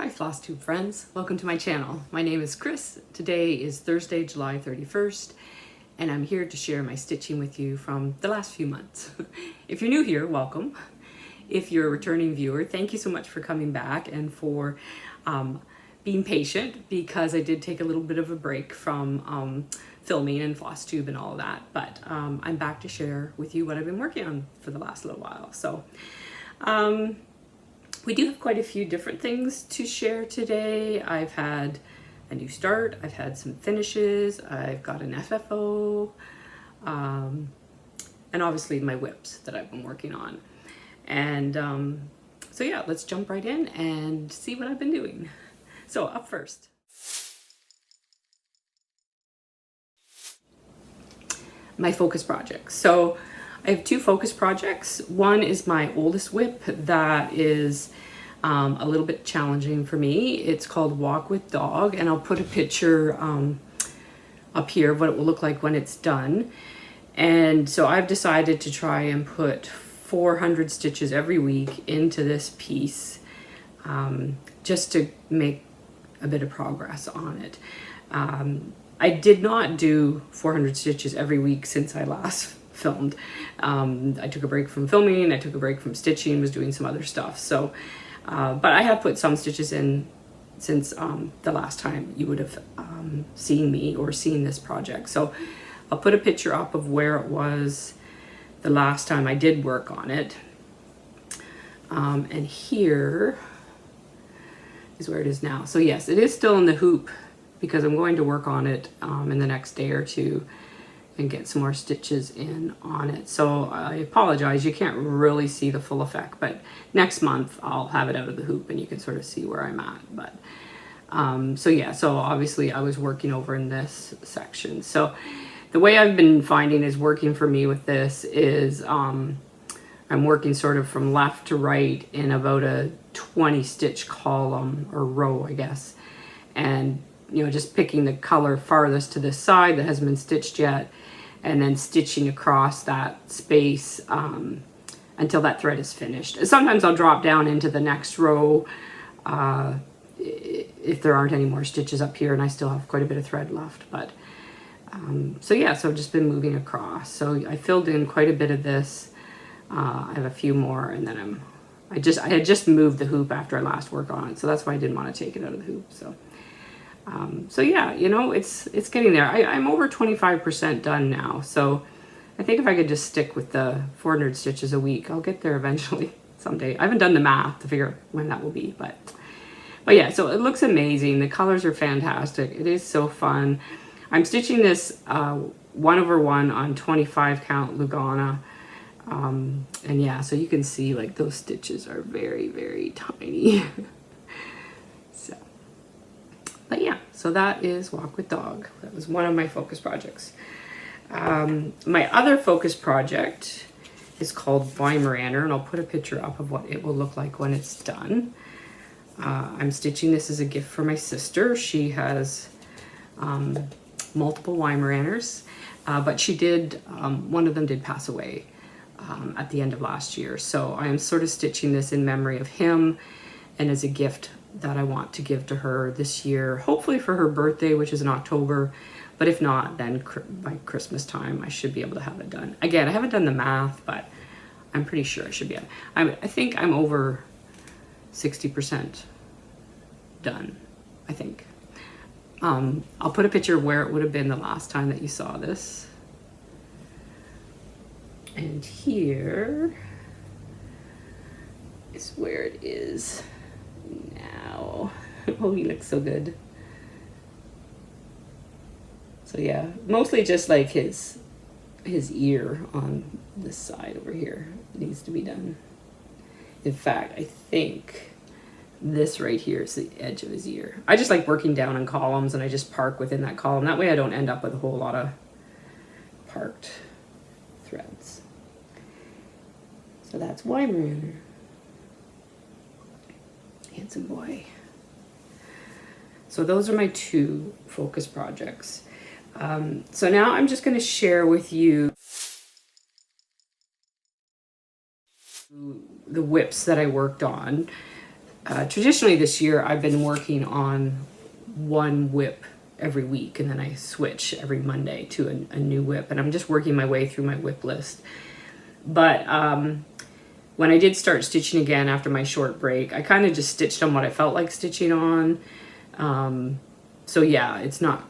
Hi Flosstube friends, welcome to my channel. My name is Chris. Today is Thursday, July 31st, and I'm here to share my stitching with you from the last few months. If you're new here, welcome. If you're a returning viewer, thank you so much for coming back and for being patient, because I did take a little bit of a break from filming and Flosstube and all of that, but I'm back to share with you what I've been working on for the last little while. So we do have quite a few different things to share today. I've had a new start, I've had some finishes, I've got an FFO, and obviously my whips that I've been working on. And so yeah, let's jump right in and see what I've been doing. So up first, my focus projects. So I have two focus projects. One is my oldest whip that is a little bit challenging for me. It's called Walk with Dog, and I'll put a picture up here of what it will look like when it's done. And so I've decided to try and put 400 stitches every week into this piece, just to make a bit of progress on it. I did not do 400 stitches every week since I last filmed. I took a break from filming, I took a break from stitching, was doing some other stuff. So, but I have put some stitches in since the last time you would have seen me or seen this project. So I'll put a picture up of where it was the last time I did work on it. And here is where it is now. So yes, it is still in the hoop because I'm going to work on it in the next day or two and get some more stitches in on it. So I apologize, you can't really see the full effect, but next month I'll have it out of the hoop and you can sort of see where I'm at. But so yeah, so obviously I was working over in this section. So the way I've been finding is working for me with this is I'm working sort of from left to right in about a 20 stitch column or row, I guess, and you know, just picking the color farthest to this side that hasn't been stitched yet, and then stitching across that space until that thread is finished. Sometimes I'll drop down into the next row if there aren't any more stitches up here and I still have quite a bit of thread left. But so yeah, so I've just been moving across. So I filled in quite a bit of this. I have a few more, and then I had just moved the hoop after I last worked on it, so that's why I didn't want to take it out of the hoop. So so yeah, you know, it's getting there. I'm over 25% done now, so I think if I could just stick with the 400 stitches a week, I'll get there eventually someday. I haven't done the math to figure out when that will be, but yeah, so it looks amazing. The colors are fantastic. It is so fun. I'm stitching this 1/1 on 25 count Lugana, and yeah, so you can see like those stitches are very, very tiny. So, but yeah, so that is Walk with Dog. That was one of my focus projects. My other focus project is called Weimaraner, and I'll put a picture up of what it will look like when it's done. I'm stitching this as a gift for my sister. She has multiple Weimaraners, but she did, one of them did pass away at the end of last year. So I am sort of stitching this in memory of him and as a gift that I want to give to her this year, hopefully for her birthday, which is in October. But if not, then by Christmas time, I should be able to have it done. Again, I haven't done the math, but I'm pretty sure I should be. I think I'm over 60% done, I think. I'll put a picture of where it would have been the last time that you saw this. And here is where it is now. Oh, he looks so good. So yeah, mostly just like his ear on this side over here needs to be done. In fact, I think this right here is the edge of his ear. I just like working down on columns, and I just park within that column. That way I don't end up with a whole lot of parked threads. So that's Weimaraner. Handsome boy. So those are my two focus projects. So now I'm just going to share with you the whips that I worked on. traditionally this year I've been working on one whip every week, and then I switch every Monday to a new whip, and I'm just working my way through my whip list. But when I did start stitching again after my short break, I kind of just stitched on what I felt like stitching on. So yeah, it's not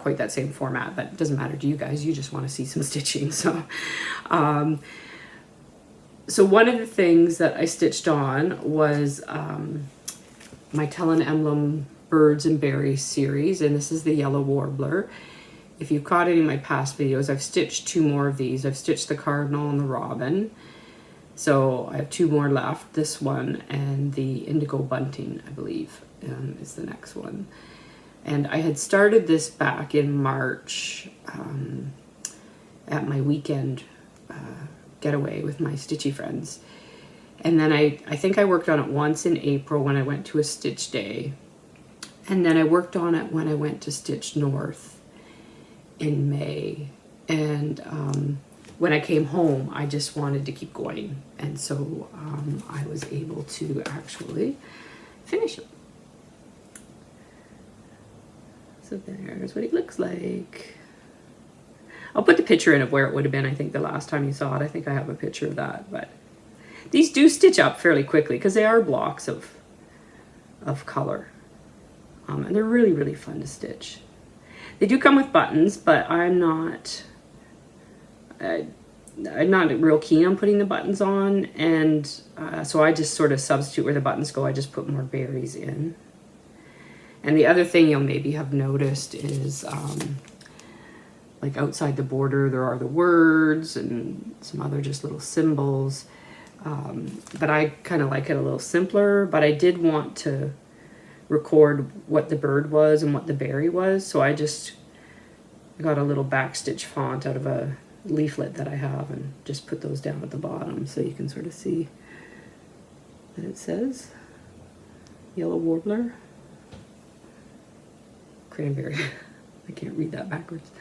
quite that same format, but it doesn't matter to you guys. You just want to see some stitching. So so one of the things that I stitched on was my Tell an Emblem Birds and Berries series, and this is the Yellow Warbler. If you've caught any of my past videos, I've stitched 2 more of these. I've stitched the Cardinal and the Robin. So I have 2 more left. This one and the Indigo Bunting, I believe, is the next one. And I had started this back in March at my weekend getaway with my stitchy friends. And then I think I worked on it once in April when I went to a stitch day. And then I worked on it when I went to Stitch North in May. And when I came home, I just wanted to keep going. And so I was able to actually finish it. So there's what it looks like. I'll put the picture in of where it would have been, I think, the last time you saw it. I think I have a picture of that. But these do stitch up fairly quickly because they are blocks of color. And they're really, really fun to stitch. They do come with buttons, but I'm not real keen on putting the buttons on, and so I just sort of substitute where the buttons go. I just put more berries in. And the other thing you'll maybe have noticed is like outside the border there are the words and some other just little symbols, but I kind of like it a little simpler. But I did want to record what the bird was and what the berry was, so I just got a little backstitch font out of a leaflet that I have and just put those down at the bottom so you can sort of see that it says Yellow Warbler, Cranberry. I can't read that backwards.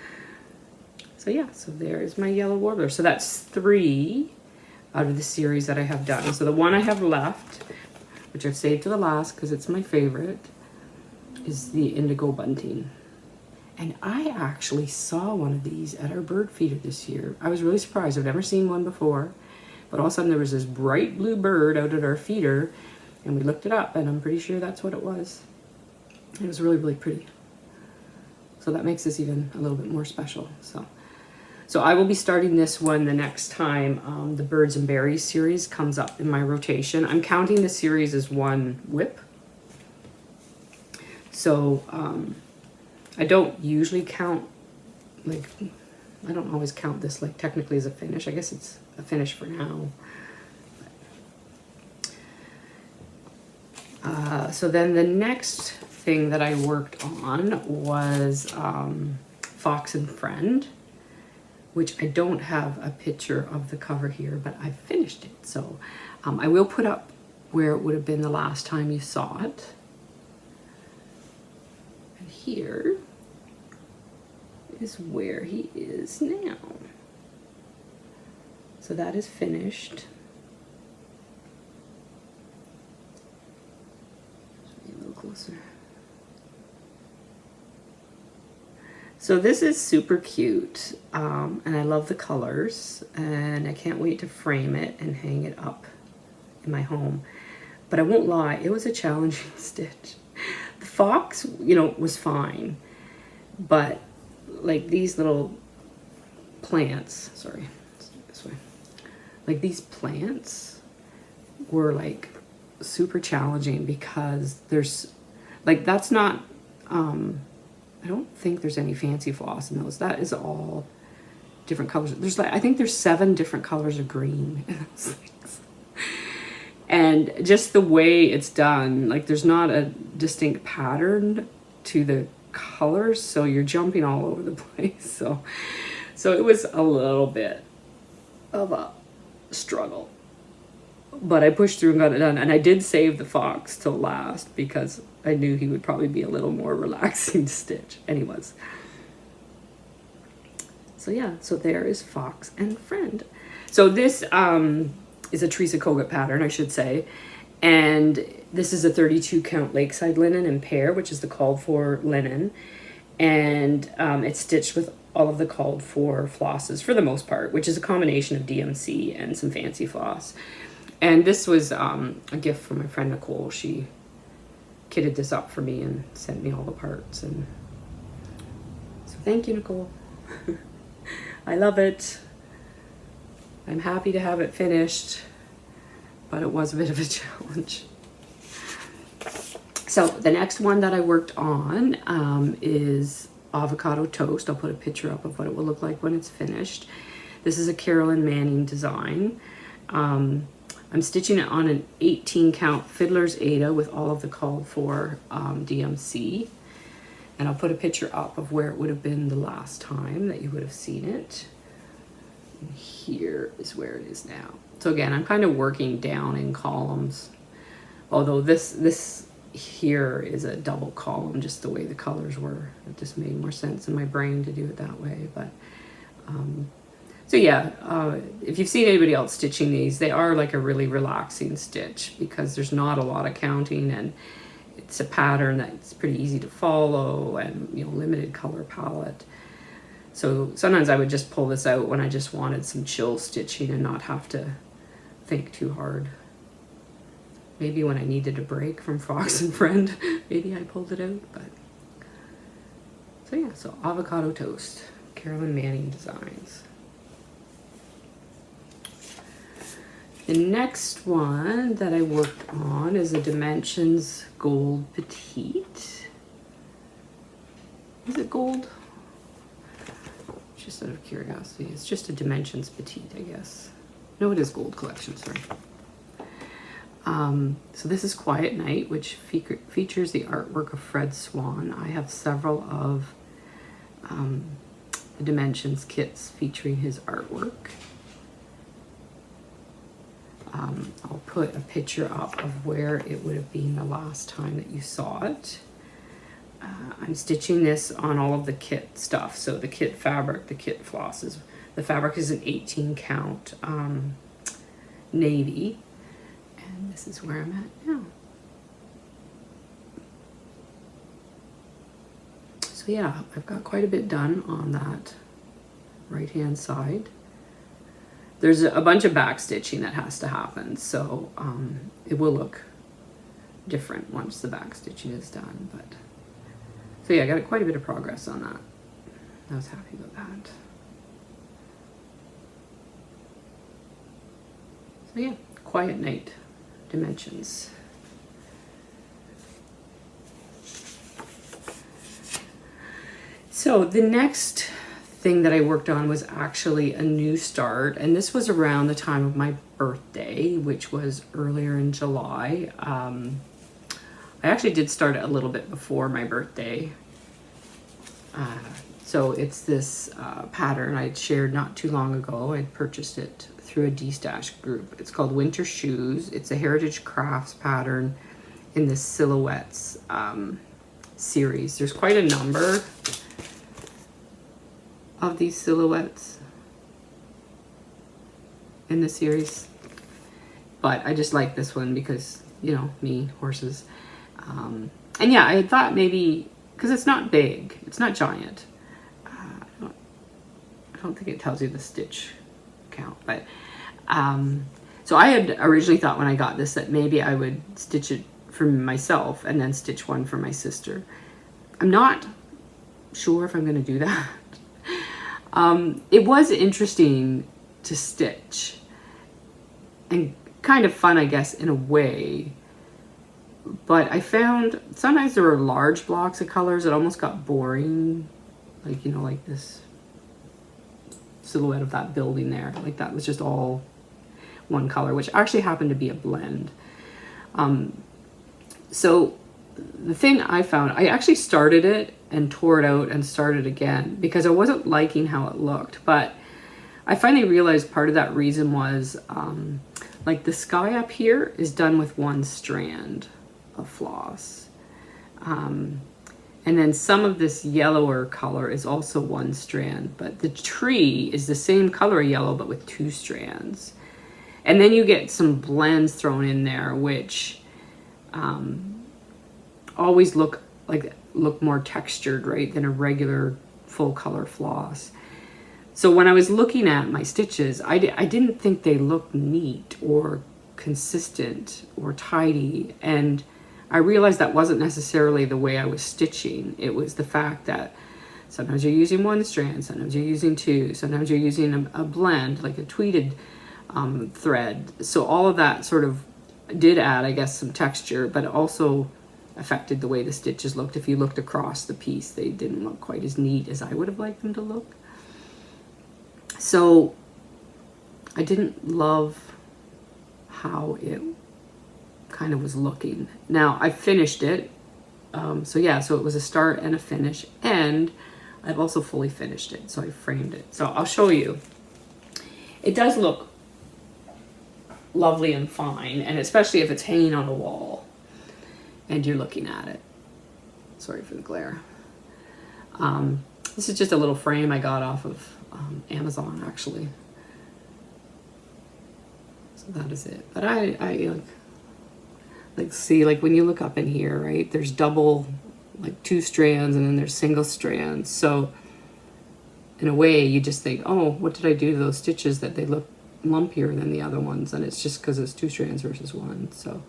So yeah, so there is my Yellow Warbler. So that's 3 out of the series that I have done. So the one I have left, which I've saved to the last because it's my favorite, is the Indigo Bunting. And I actually saw one of these at our bird feeder this year. I was really surprised. I've never seen one before. But all of a sudden there was this bright blue bird out at our feeder, and we looked it up, and I'm pretty sure that's what it was. It was really, really pretty. So that makes this even a little bit more special. So I will be starting this one the next time the Birds and Berries series comes up in my rotation. I'm counting the series as one whip. So I don't usually count, like, I don't always count this like technically as a finish. I guess it's a finish for now. So then the next thing that I worked on was Fox and Friend, which I don't have a picture of the cover here, but I finished it. So I will put up where it would have been the last time you saw it. And here is where he is now. So that is finished. A little closer. So this is super cute, and I love the colors, and I can't wait to frame it and hang it up in my home. But I won't lie, it was a challenging stitch. The fox, you know, was fine, but like these little plants, sorry, this way, like these plants were like super challenging because there's like, that's not, I don't think there's any fancy floss in those. That is all different colors. There's like, I think there's 7 different colors of green in those things. And just the way it's done, like there's not a distinct pattern to the colors, so you're jumping all over the place. So it was a little bit of a struggle, but I pushed through and got it done. And I did save the fox till last because I knew he would probably be a little more relaxing to stitch, and he was. So yeah, so there is Fox and Friend. So this is a Teresa Kogut pattern, I should say, and This is a 32 count Lakeside linen in pear, which is the called for linen. And it's stitched with all of the called for flosses for the most part, which is a combination of DMC and some fancy floss. And this was a gift from my friend Nicole. She kitted this up for me and sent me all the parts. And so thank you, Nicole. I love it. I'm happy to have it finished, but it was a bit of a challenge. So the next one that I worked on is avocado toast. I'll put a picture up of what it will look like when it's finished. This is a Carolyn Manning design. I'm stitching it on an 18 count Fiddler's Aida with all of the called for DMC. And I'll put a picture up of where it would have been the last time that you would have seen it. And here is where it is now. So again, I'm kind of working down in columns. Although this here is a double column, just the way the colors were. It just made more sense in my brain to do it that way. But so yeah, if you've seen anybody else stitching these, they are like a really relaxing stitch because there's not a lot of counting, and it's a pattern that's pretty easy to follow, and limited color palette. So sometimes I would just pull this out when I just wanted some chill stitching and not have to think too hard. Maybe when I needed a break from Fox and Friend, maybe I pulled it out. But so yeah, so avocado toast, Carolyn Manning Designs. The next one that I worked on is a Dimensions Gold Petite. Is it gold? Just out of curiosity. It's just a Dimensions Petite, I guess. No, it is gold collection, sorry. So this is Quiet Night, which features the artwork of Fred Swan. I have several of the Dimensions kits featuring his artwork. I'll put a picture up of where it would have been the last time that you saw it. I'm stitching this on all of the kit stuff. So the kit fabric, the kit flosses. The fabric is an 18 count navy. And this is where I'm at now. So yeah, I've got quite a bit done on that right hand side. There's a bunch of back stitching that has to happen, so it will look different once the back stitching is done. But so yeah, I got quite a bit of progress on that. I was happy about that. So yeah, Quiet Night Dimensions. So the next thing that I worked on was actually a new start, and this was around the time of my birthday, which was earlier in July. I actually did start it a little bit before my birthday. So it's this pattern I'd shared not too long ago. I'd purchased it through a D-Stash group. It's called Winter Shoes. It's a Heritage Crafts pattern in the Silhouettes series. There's quite a number of these silhouettes in the series, but I just like this one because, me, horses. And yeah, I thought maybe, because it's not big, it's not giant. I don't think it tells you the stitch count, but so I had originally thought when I got this that maybe I would stitch it for myself and then stitch one for my sister. I'm not sure if I'm going to do that. It was interesting to stitch and kind of fun, I guess, in a way, but I found sometimes there were large blocks of colors that almost got boring, like, like this silhouette of that building there, like that was just all one color, which actually happened to be a blend. So the thing I found, I actually started it and tore it out and started again because I wasn't liking how it looked, but I finally realized part of that reason was like the sky up here is done with one strand of floss, and then some of this yellower color is also one strand, but the tree is the same color yellow but with two strands, and then you get some blends thrown in there, which always look more textured, right, than a regular full color floss. So when I was looking at my stitches, I didn't think they looked neat or consistent or tidy, and I realized that wasn't necessarily the way I was stitching. It was the fact that sometimes you're using one strand, sometimes you're using two, sometimes you're using a blend, like a tweeted thread. So all of that sort of did add, I guess, some texture, but it also affected the way the stitches looked. If you looked across the piece, they didn't look quite as neat as I would have liked them to look. So I didn't love how it kind of was looking. Now I finished it. So it was a start and a finish, and I've also fully finished it. So I framed it. So I'll show you. It does look lovely and fine, and especially if it's hanging on a wall and you're looking at it. Sorry for the glare. This is just a little frame I got off of Amazon, actually. So that is it. But I see, like when you look up in here, right, there's double, like 2 strands, and then there's single strands. So in a way you just think, oh, what did I do to those stitches that they look lumpier than the other ones? And it's just because it's 2 strands versus 1. So,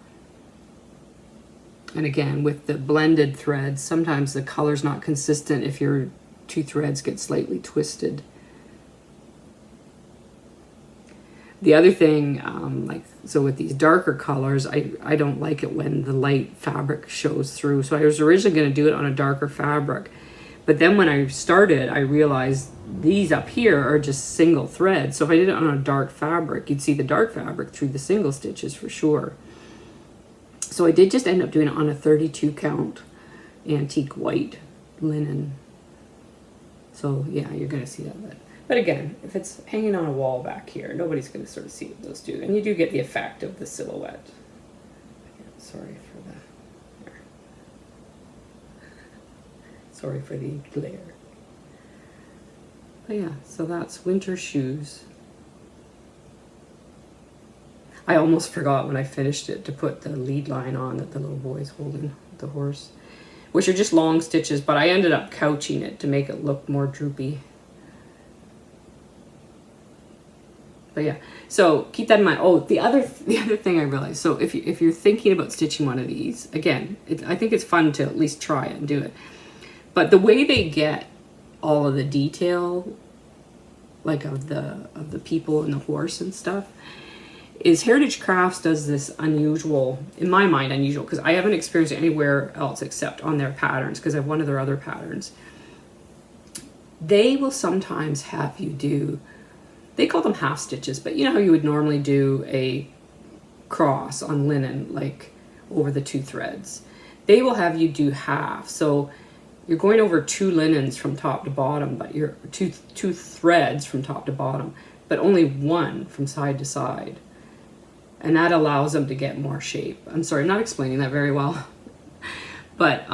and again, with the blended threads, sometimes the color's not consistent if your 2 threads get slightly twisted. The other thing, so with these darker colors, I don't like it when the light fabric shows through. So I was originally going to do it on a darker fabric, but then when I started, I realized these up here are just single threads. So if I did it on a dark fabric, you'd see the dark fabric through the single stitches for sure. So I did just end up doing it on a 32 count antique white linen. So yeah, you're going to see that. But again, if it's hanging on a wall back here, nobody's going to sort of see what those do. And you do get the effect of the silhouette. Yeah, sorry for that. Sorry for the glare. But yeah, so that's winter shoes. I almost forgot when I finished it to put the lead line on that the little boy's holding the horse, which are just long stitches, but I ended up couching it to make it look more droopy. But yeah, so keep that in mind. Oh, the other thing I realized, so if you're thinking about stitching one of these, again, I think it's fun to at least try it and do it. But the way they get all of the detail, like of the people and the horse and stuff, is Heritage Crafts does this unusual, in my mind unusual, because I haven't experienced it anywhere else except on their patterns, because I have one of their other patterns. They will sometimes have you do, they call them half stitches, but you know how you would normally do a cross on linen, like over the 2 threads. They will have you do half. So you're going over 2 linens from top to bottom, but you're two threads from top to bottom, but only 1 from side to side. And that allows them to get more shape. I'm sorry, I'm not explaining that very well. But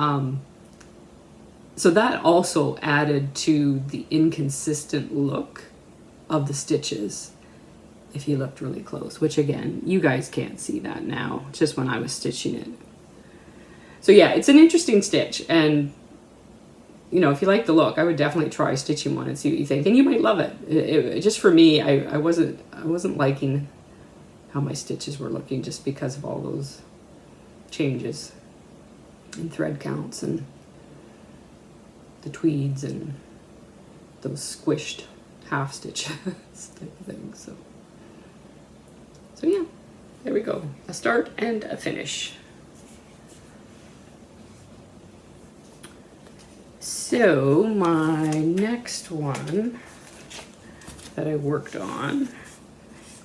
so that also added to the inconsistent look of the stitches if you looked really close, which again, you guys can't see that now, just when I was stitching it. So yeah, it's an interesting stitch, and you know, if you like the look, I would definitely try stitching one and see what you think, and you might love it. Just for me, I wasn't liking how my stitches were looking just because of all those changes in thread counts and the tweeds and those squished half stitches type of thing. So yeah, there we go. A start and a finish. So my next one that I worked on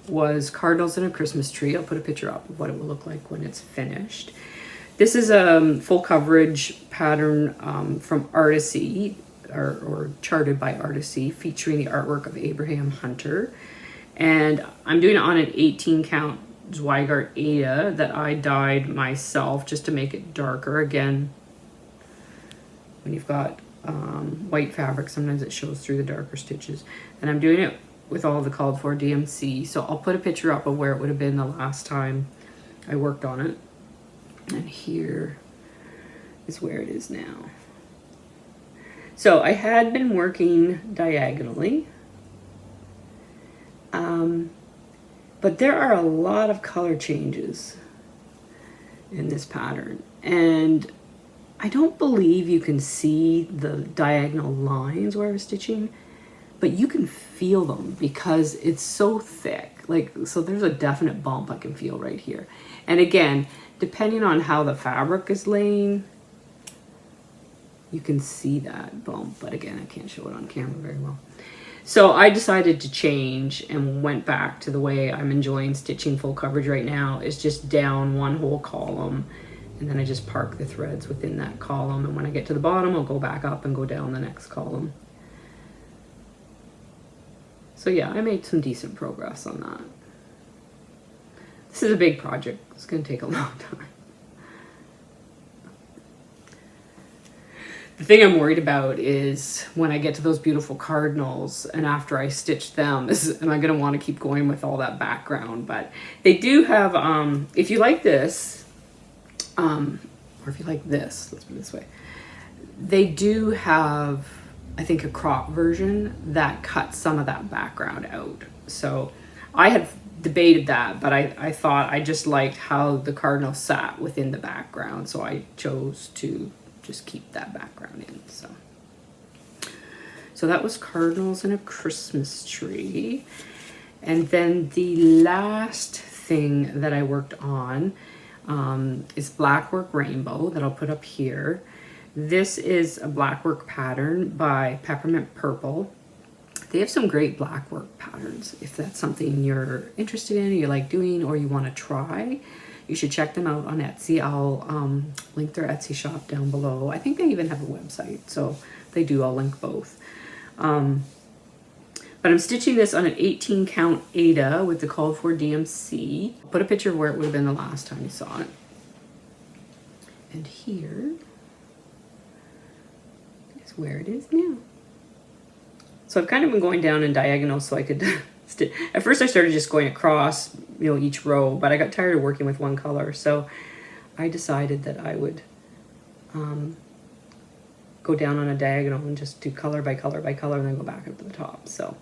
was Cardinals and a Christmas Tree. I'll put a picture up of what it will look like when it's finished. This is a full coverage pattern from Artisy, or charted by Artisy, featuring the artwork of Abraham Hunter. And I'm doing it on an 18 count Zweigart Ada that I dyed myself just to make it darker. Again, when you've got white fabric, sometimes it shows through the darker stitches. And I'm doing it with all the called for DMC. So I'll put a picture up of where it would have been the last time I worked on it. And here is where it is now. So I had been working diagonally, but there are a lot of color changes in this pattern, and I don't believe you can see the diagonal lines where I was stitching, but you can feel them because it's so thick. Like, so there's a definite bump I can feel right here. And again, depending on how the fabric is laying, you can see that bump, but again, I can't show it on camera very well. So I decided to change and went back to the way I'm enjoying stitching full coverage right now, is just down one whole column, and then I just park the threads within that column, and when I get to the bottom, I'll go back up and go down the next column. So yeah, I made some decent progress on that. This is a big project. It's going to take a long time. The thing I'm worried about is when I get to those beautiful cardinals and after I stitch them, am I going to want to keep going with all that background? But they do have, if you like this, or if you like this, let's put it this way, they do have, I think, a crop version that cuts some of that background out. So I had debated that, but I thought I just liked how the cardinal sat within the background, so I chose to just keep that background in. So that was cardinals and a Christmas tree. And then the last thing that I worked on is Blackwork Rainbow that I'll put up here. This is a blackwork pattern by Peppermint Purple. They have some great blackwork patterns. If that's something you're interested in, or you like doing, or you want to try, you should check them out on Etsy. I'll link their Etsy shop down below. I think they even have a website, so they do. I'll link both. But I'm stitching this on an 18 count Aida with the called for DMC. I'll put a picture of where it would have been the last time you saw it. And here is where it is now. So I've kind of been going down in diagonal so I could at first I started just going across, you know, each row, but I got tired of working with one color, so I decided that I would go down on a diagonal and just do color by color by color and then go back up to the top. So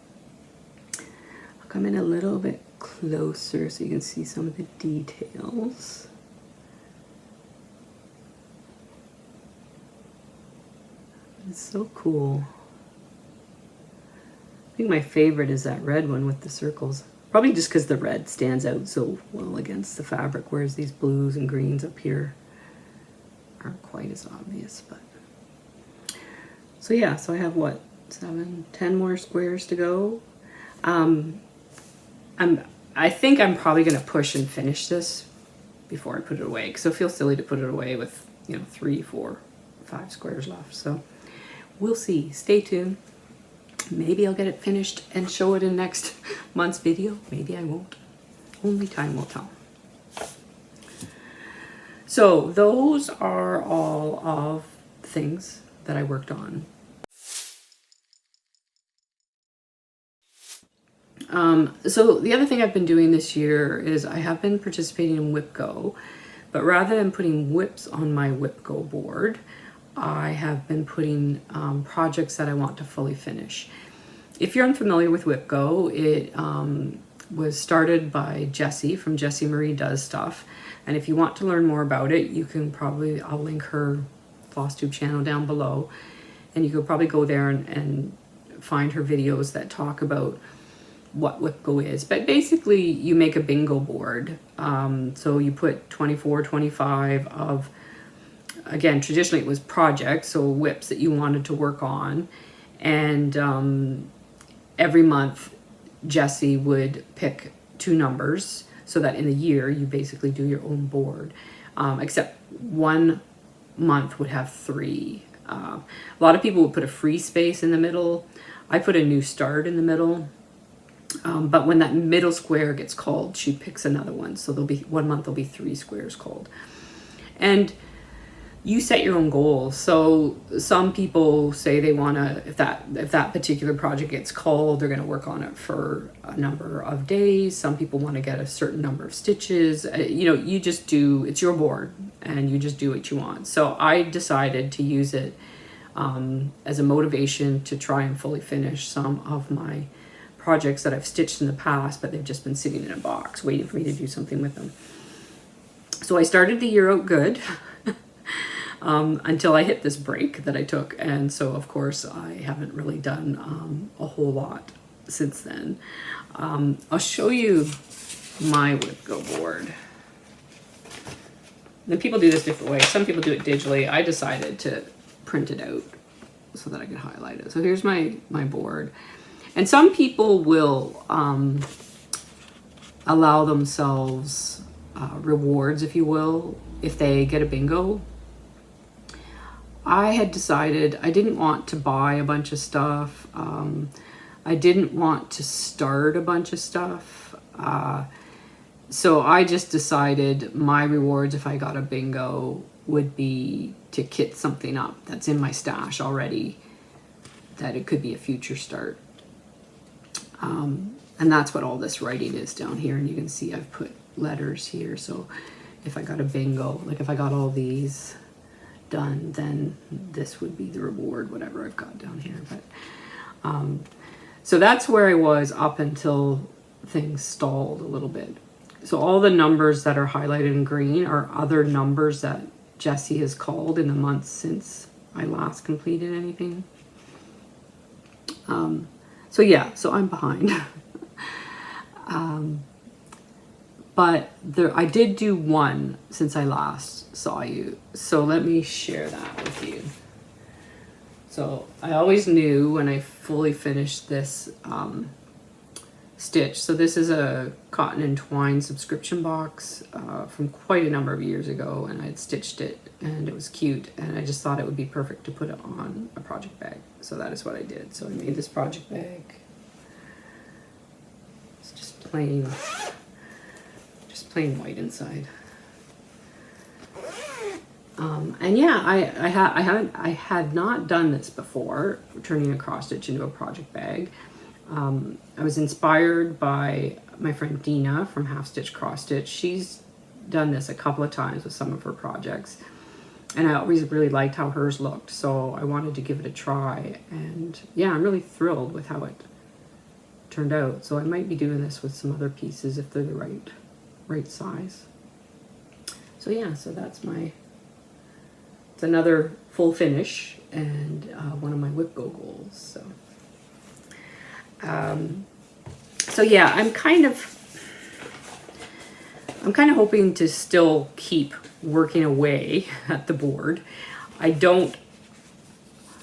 I'll come in a little bit closer so you can see some of the details. It's so cool. I think my favorite is that red one with the circles. Probably just because the red stands out so well against the fabric, whereas these blues and greens up here aren't quite as obvious. But so yeah, so I have what, 7, 10 more squares to go. I think I'm probably going to push and finish this before I put it away, because it'll feel silly to put it away with, you know, 3, 4, 5 squares left. So we'll see. Stay tuned. Maybe I'll get it finished and show it in next month's video. Maybe I won't. Only time will tell. So those are all of the things that I worked on. So the other thing I've been doing this year is I have been participating in Whipgo, but rather than putting whips on my Whipgo board, I have been putting projects that I want to fully finish. If you're unfamiliar with Whipgo, it was started by Jessie from Jessie Marie Does Stuff. And if you want to learn more about it, you can probably, I'll link her Flosstube channel down below. And you could probably go there and find her videos that talk about what Whipgo is. But basically, you make a bingo board. So you put 24, 25 of, again, traditionally it was projects, so whips that you wanted to work on. And every month, Jessie would pick 2 numbers so that in the year you basically do your own board. Except one month would have 3. A lot of people would put a free space in the middle. I put a new start in the middle. But when that middle square gets called, she picks another one. So there'll be one month, there'll be 3 squares called. And you set your own goals. So some people say they want to, if that particular project gets called, they're going to work on it for a number of days. Some people want to get a certain number of stitches. You know, you just do, it's your board and you just do what you want. So I decided to use it as a motivation to try and fully finish some of my projects that I've stitched in the past, but they've just been sitting in a box waiting for me to do something with them. So I started the year out good. Until I hit this break that I took, and so of course I haven't really done a whole lot since then. I'll show you my Whipgo board. And people do this different ways. Some people do it digitally. I decided to print it out so that I could highlight it. So here's my board, and some people will allow themselves rewards, if you will, if they get a bingo. I had decided I didn't want to buy a bunch of stuff. I didn't want to start a bunch of stuff. So I just decided my rewards, if I got a bingo, would be to kit something up that's in my stash already, that it could be a future start. And that's what all this writing is down here. And you can see I've put letters here. So if I got a bingo, like if I got all these done, then this would be the reward, whatever I've got down here. But so that's where I was up until things stalled a little bit. So all the numbers that are highlighted in green are other numbers that Jessie has called in the months since I last completed anything. So yeah, so I'm behind. But I did do one since I last saw you. So let me share that with you. So I always knew when I fully finished this stitch. So this is a cotton and twine subscription box from quite a number of years ago, and I'd stitched it and it was cute, and I just thought it would be perfect to put it on a project bag. So that is what I did. So I made this project bag. It's just plain white inside. And yeah, I had not done this before, turning a cross stitch into a project bag. I was inspired by my friend Dina from Half Stitch Cross Stitch. She's done this a couple of times with some of her projects, and I always really liked how hers looked, so I wanted to give it a try. And yeah, I'm really thrilled with how it turned out. So I might be doing this with some other pieces if they're the right size. So yeah, so that's it's another full finish and one of my Whipgo goals. So yeah, I'm kind of hoping to still keep working away at the board. I'm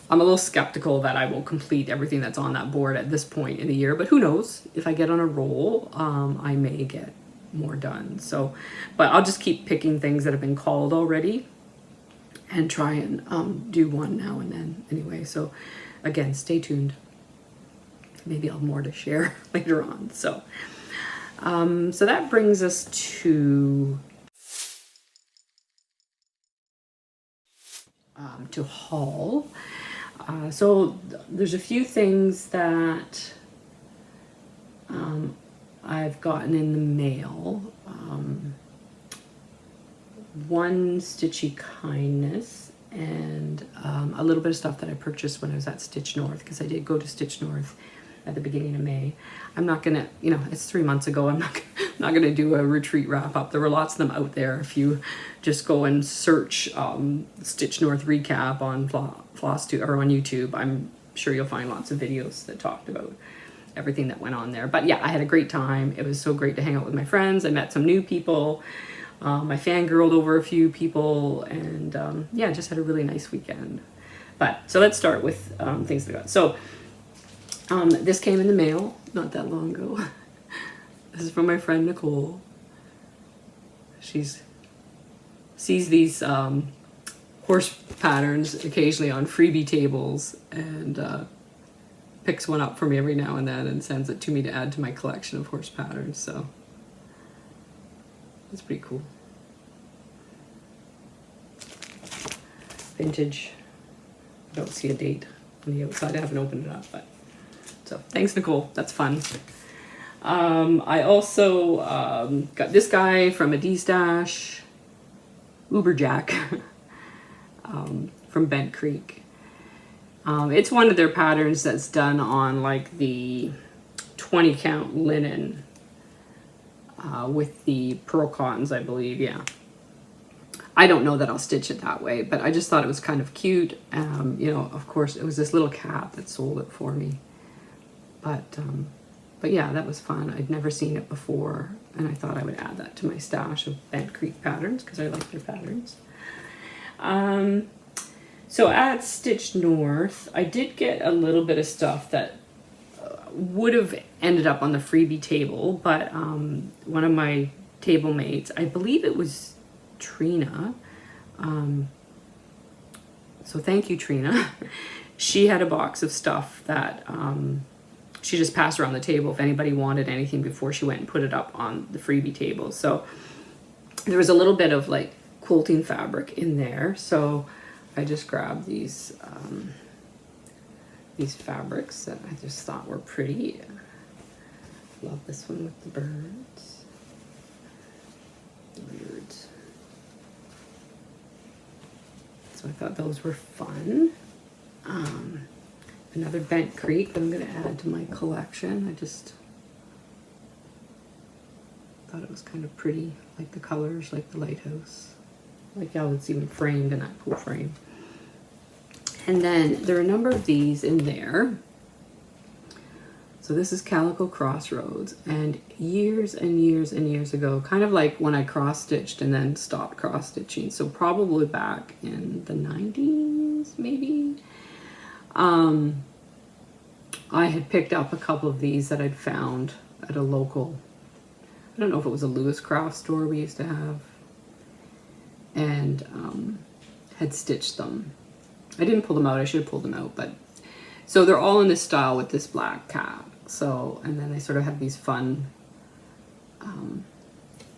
a little skeptical that I will complete everything that's on that board at this point in the year, but who knows? If I get on a roll, I may get more done. So, but I'll just keep picking things that have been called already and try and do one now and then anyway. So again, stay tuned. Maybe I'll have more to share later on. So so that brings us to haul. So there's a few things that I've gotten in the mail. One Stitchy Kindness, and a little bit of stuff that I purchased when I was at Stitch North, because I did go to Stitch North at the beginning of May. I'm not gonna, it's 3 months ago. I'm not gonna do a retreat wrap up. There were lots of them out there. If you just go and search Stitch North recap on Flosstube or on YouTube, I'm sure you'll find lots of videos that talked about everything that went on there. But yeah, I had a great time. It was so great to hang out with my friends. I met some new people. I fangirled over a few people, and yeah, just had a really nice weekend. But so let's start with things that I got. So this came in the mail not that long ago. This is from my friend Nicole. She sees these horse patterns occasionally on freebie tables, and picks one up for me every now and then and sends it to me to add to my collection of horse patterns. So it's pretty cool. vintage. I don't see a date on the outside. I haven't opened it up, but so thanks, Nicole. That's fun. I also got this guy from a D-Stash, Uberjack, from Bent Creek. It's one of their patterns that's done on like the 20 count linen with the pearl cottons, I believe. Yeah. I don't know that I'll stitch it that way, but I just thought it was kind of cute. You know, of course, it was this little cat that sold it for me. But yeah, that was fun. I'd never seen it before, and I thought I would add that to my stash of Bent Creek patterns because I like their patterns. So at Stitch North, I did get a little bit of stuff that would have ended up on the freebie table, but one of my table mates, I believe it was Trina, so thank you, Trina. She had a box of stuff that she just passed around the table if anybody wanted anything before she went and put it up on the freebie table. So there was a little bit of like quilting fabric in there, so I just grabbed these fabrics that I just thought were pretty. Love this one with the birds. So I thought those were fun. Another Bent Creek that I'm going to add to my collection. I just thought it was kind of pretty, like the colors, like the lighthouse. Like how it's even framed in that cool frame. And then there are a number of these in there. So this is Calico Crossroads, and years and years and years ago, kind of like when I cross-stitched and then stopped cross-stitching, so probably back in the 90s, maybe, I had picked up a couple of these that I'd found at a local, I don't know if it was a Lewis craft store we used to have, and had stitched them. I didn't pull them out, I should have pulled them out, but so they're all in this style with this black cap. So, and then they sort of have these fun punny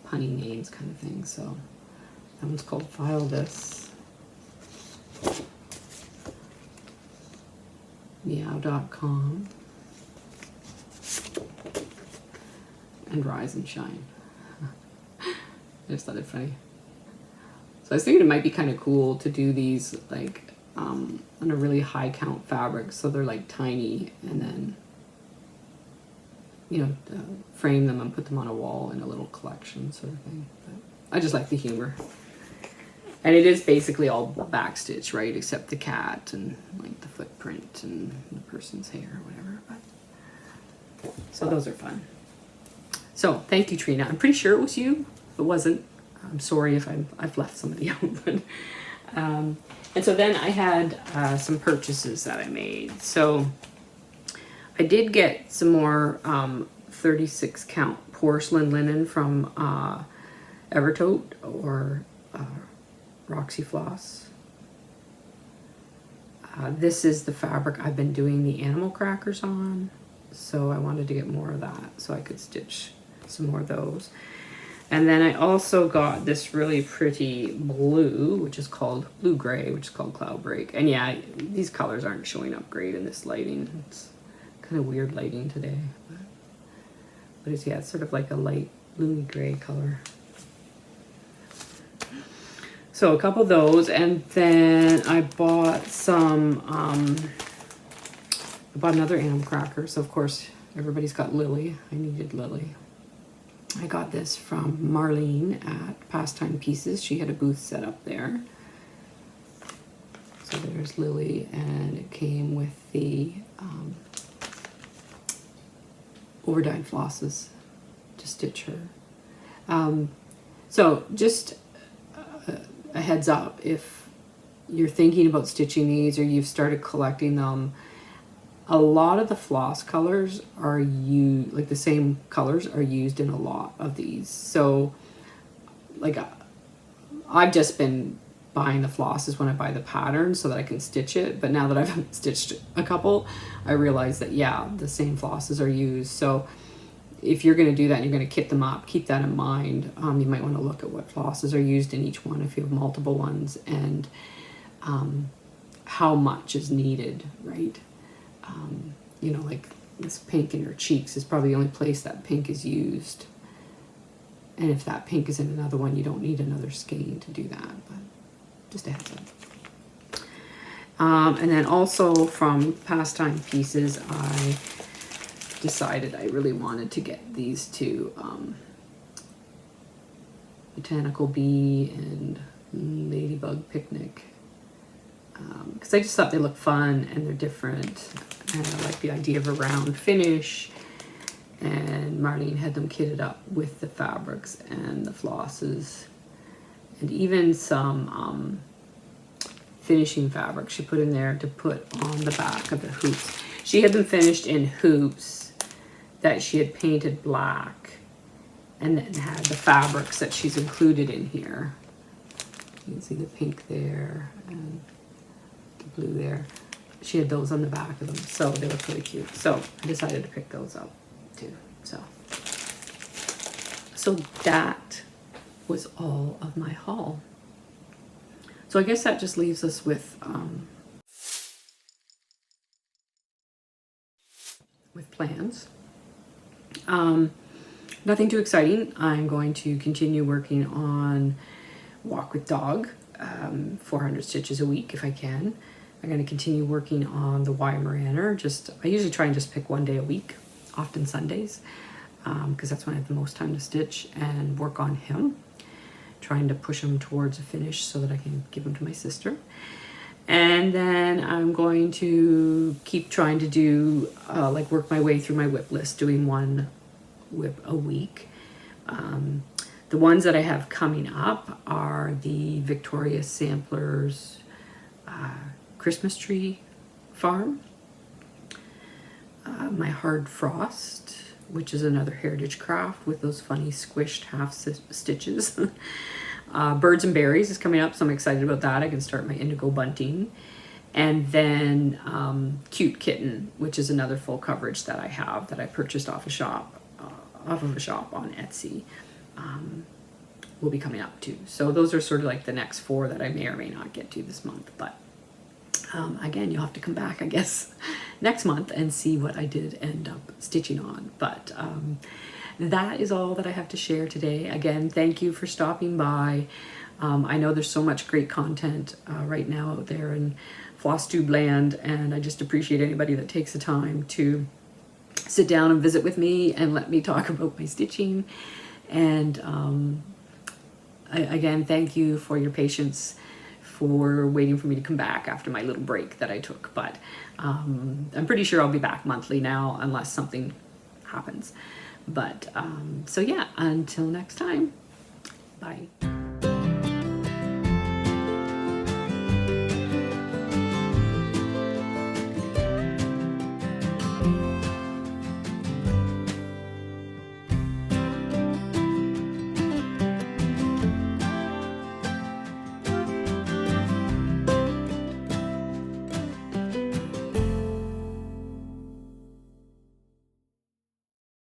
names kind of thing. So that one's called File This. Meow.com and Rise and Shine. I just thought it funny. So I was thinking it might be kind of cool to do these like on a really high count fabric, so they're like tiny, and then you know, frame them and put them on a wall in a little collection sort of thing. But I just like the humor. And it is basically all backstitch, right? Except the cat and like the footprint and the person's hair or whatever. But, so those are fun. So thank you, Trina. I'm pretty sure it was you. If it wasn't, I'm sorry if I've left somebody out. But, and so then I had some purchases that I made. So I did get some more 36 count porcelain linen from Evertote or Roxy Floss. This is the fabric I've been doing the animal crackers on, so I wanted to get more of that so I could stitch some more of those. And then I also got this really pretty blue, which is called blue gray, which is called Cloud Break. And yeah, these colors aren't showing up great in this lighting. It's kind of weird lighting today, but it's, yeah, it's sort of like a light bluey gray color. So a couple of those, and then I bought some, I bought another animal cracker. So of course everybody's got Lily. I needed Lily. I got this from Marlene at Pastime Pieces. She had a booth set up there. So there's Lily, and it came with the overdyed flosses to stitch her. So just a heads up, if you're thinking about stitching these or you've started collecting them, a lot of the floss colors are used, like the same colors are used in a lot of these. So like I've just been buying the flosses when I buy the pattern so that I can stitch it. But now that I've stitched a couple, I realize that, yeah, the same flosses are used. So if you're going to do that and you're going to kit them up, keep that in mind. You might want to look at what flosses are used in each one if you have multiple ones. And how much is needed, right? You know, like this pink in your cheeks is probably the only place that pink is used. And if that pink is in another one, you don't need another skein to do that, but just a heads up. And then also from Pastime Pieces, I decided I really wanted to get these two, Botanical Bee and Ladybug Picnic, because I just thought they look fun and they're different, and I like the idea of a round finish. And Marlene had them kitted up with the fabrics and the flosses, and even some finishing fabric she put in there to put on the back of the hoops. She had them finished in hoops that she had painted black, and then had the fabrics that she's included in here. You can see the pink there and the blue there. She had those on the back of them, so they look really cute. So I decided to pick those up too. So that was all of my haul. So I guess that just leaves us with plans. Nothing too exciting. I'm going to continue working on Walk with Dog, 400 stitches a week if I can. I'm going to continue working on the Weimaraner. I usually try and just pick one day a week, often Sundays, because that's when I have the most time to stitch and work on him. Trying to push him towards a finish so that I can give him to my sister. And then I'm going to keep trying to do, like work my way through my whip list, doing one whip a week. The ones that I have coming up are the Victoria Samplers Christmas Tree Farm, my Hard Frost, which is another heritage craft with those funny squished half stitches. Birds and Berries is coming up, so I'm excited about that. I can start my indigo bunting. And then Cute Kitten, which is another full coverage that I have that I purchased off of a shop on Etsy, will be coming up too. So those are sort of like the next 4 that I may or may not get to this month. But again, you'll have to come back, I guess, next month and see what I did end up stitching on. But that is all that I have to share today. Again, thank you for stopping by. I know there's so much great content right now out there in Flosstube land, and I just appreciate anybody that takes the time to sit down and visit with me and let me talk about my stitching. And again, thank you for your patience, for waiting for me to come back after my little break that I took. But I'm pretty sure I'll be back monthly now unless something happens. But so yeah, until next time, bye.